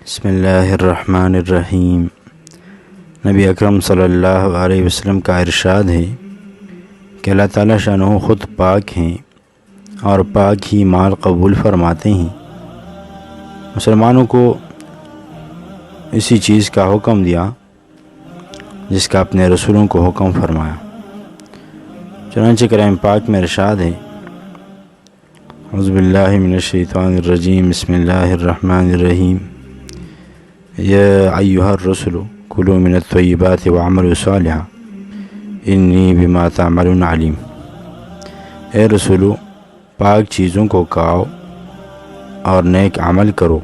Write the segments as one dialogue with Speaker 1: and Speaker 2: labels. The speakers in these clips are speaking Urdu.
Speaker 1: بسم اللہ الرحمن الرحیم۔ نبی اکرم صلی اللہ علیہ وسلم کا ارشاد ہے کہ اللہ تعالیٰ شانہ خود پاک ہیں اور پاک ہی مال قبول فرماتے ہیں۔ مسلمانوں کو اسی چیز کا حکم دیا جس کا اپنے رسولوں کو حکم فرمایا۔ چنانچہ کلام پاک میں ارشاد ہے، اعوذ باللہ من الشیطان الرجیم، بسم اللہ الرحمن الرحیم، یا ایہا الرسل کلوا من الطیبات واعملوا صالحا انی بما تعملون علیم۔ اے رسولو، پاک چیزوں کو کھاؤ اور نیک عمل کرو،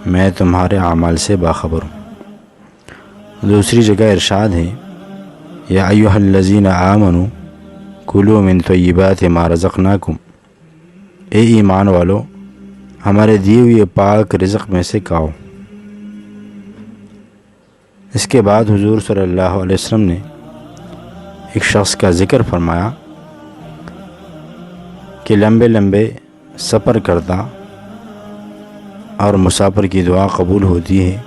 Speaker 1: میں تمہارے اعمال سے باخبر ہوں۔ دوسری جگہ ارشاد ہے، یا ایہا الذین آمنوا کلوا من طیبات ما رزقناکم، اے ایمان والو، ہمارے دیے ہوئے پاک رزق میں سے کھاؤ۔ اس کے بعد حضور صلی اللہ علیہ وسلم نے ایک شخص کا ذکر فرمایا کہ لمبے لمبے سفر کرتا اور مسافر کی دعا قبول ہوتی ہے،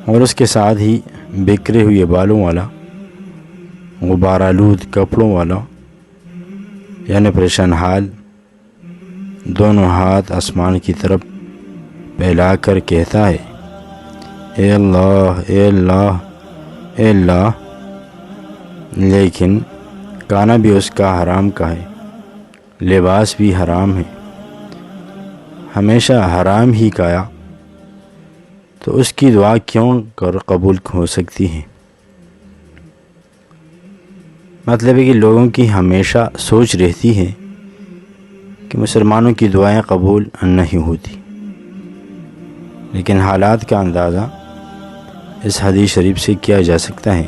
Speaker 1: اور اس کے ساتھ ہی بکھرے ہوئے بالوں والا، غبار آلود کپڑوں والا، یعنی پریشان حال، دونوں ہاتھ آسمان کی طرف پھیلا کر کہتا ہے، اے اللہ اے اللہ اے اللہ، لیکن کھانا بھی اس کا حرام کا ہے، لباس بھی حرام ہے، ہمیشہ حرام ہی کھایا، تو اس کی دعا کیوں قبول ہو سکتی ہے؟ مطلب ہے کہ لوگوں کی ہمیشہ سوچ رہتی ہے کہ مسلمانوں کی دعائیں قبول نہیں ہوتی، لیکن حالات کا اندازہ اس حدیث شریف سے کیا جا سکتا ہے۔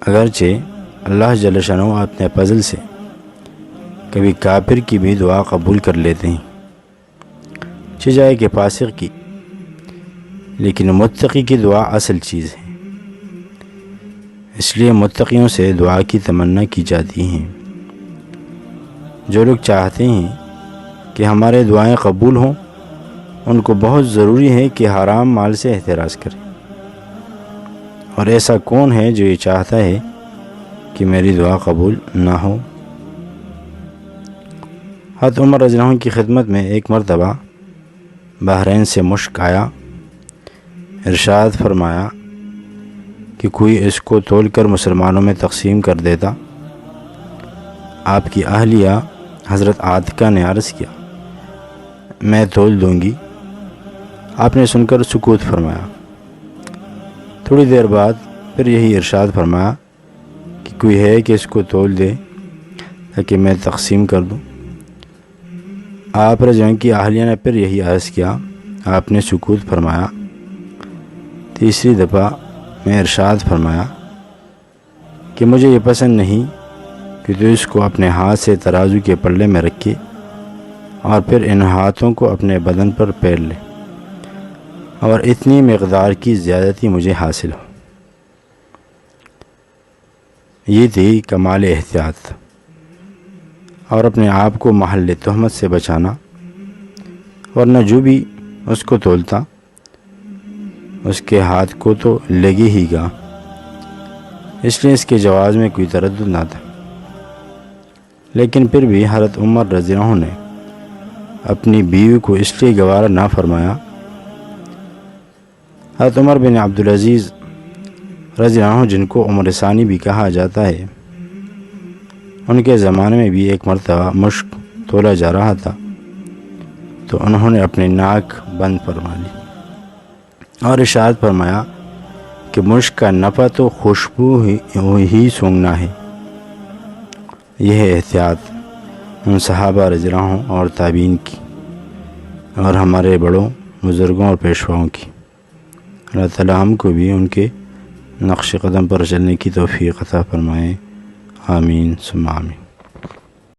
Speaker 1: اگرچہ اللہ جل شانہ اپنے فضل سے کبھی کافر کی بھی دعا قبول کر لیتے ہیں، چاہے کہ فاسق کی، لیکن متقی کی دعا اصل چیز ہے، اس لیے متقیوں سے دعا کی تمنا کی جاتی ہے۔ جو لوگ چاہتے ہیں کہ ہمارے دعائیں قبول ہوں، ان کو بہت ضروری ہے کہ حرام مال سے احتراز کریں، اور ایسا کون ہے جو یہ چاہتا ہے کہ میری دعا قبول نہ ہو؟ حضرت عمر رضی اللہ عنہ کی خدمت میں ایک مرتبہ بحرین سے مشک آیا، ارشاد فرمایا کہ کوئی اس کو تول کر مسلمانوں میں تقسیم کر دیتا۔ آپ کی اہلیہ حضرت عاتکہ نے عرض کیا، میں تول دوں گی۔ آپ نے سن کر سکوت فرمایا۔ تھوڑی دیر بعد پھر یہی ارشاد فرمایا کہ کوئی ہے کہ اس کو تول دے تاکہ میں تقسیم کر دوں۔ آپ رضی اللہ عنہ کی اہلیہ نے پھر یہی عرض کیا، آپ نے سکوت فرمایا۔ تیسری دفعہ میں ارشاد فرمایا کہ مجھے یہ پسند نہیں کہ تو اس کو اپنے ہاتھ سے ترازو کے پلے میں رکھے اور پھر ان ہاتھوں کو اپنے بدن پر پھیر لے اور اتنی مقدار کی زیادتی مجھے حاصل ہو۔ یہ تھی کمال احتیاط اور اپنے آپ کو محل تہمت سے بچانا، ورنہ جو بھی اس کو تولتا اس کے ہاتھ کو تو لگے ہی گا، اس لیے اس کے جواز میں کوئی تردد نہ تھا۔ لیکن پھر بھی حضرت عمر رضی اللہ عنہ نے اپنی بیوی کو اس لیے گوارا نہ فرمایا۔ حضرت عمر بن عبدالعزیز رضی اللہ عنہ، جن کو عمر ثانی بھی کہا جاتا ہے، ان کے زمانے میں بھی ایک مرتبہ مشک تولا جا رہا تھا، تو انہوں نے اپنی ناک بند فرما لی اور ارشاد فرمایا کہ مشک کا نفع تو خوشبو ہی سونگھنا ہے۔ یہ ہے احتیاط ان صحابہ رضی اللہ عنہ اور تابعین کی اور ہمارے بڑوں بزرگوں اور پیشواؤں کی۔ اللہ تعالیٰ ہم کو بھی ان کے نقش قدم پر چلنے کی توفیق عطا فرمائے، آمین ثم آمین۔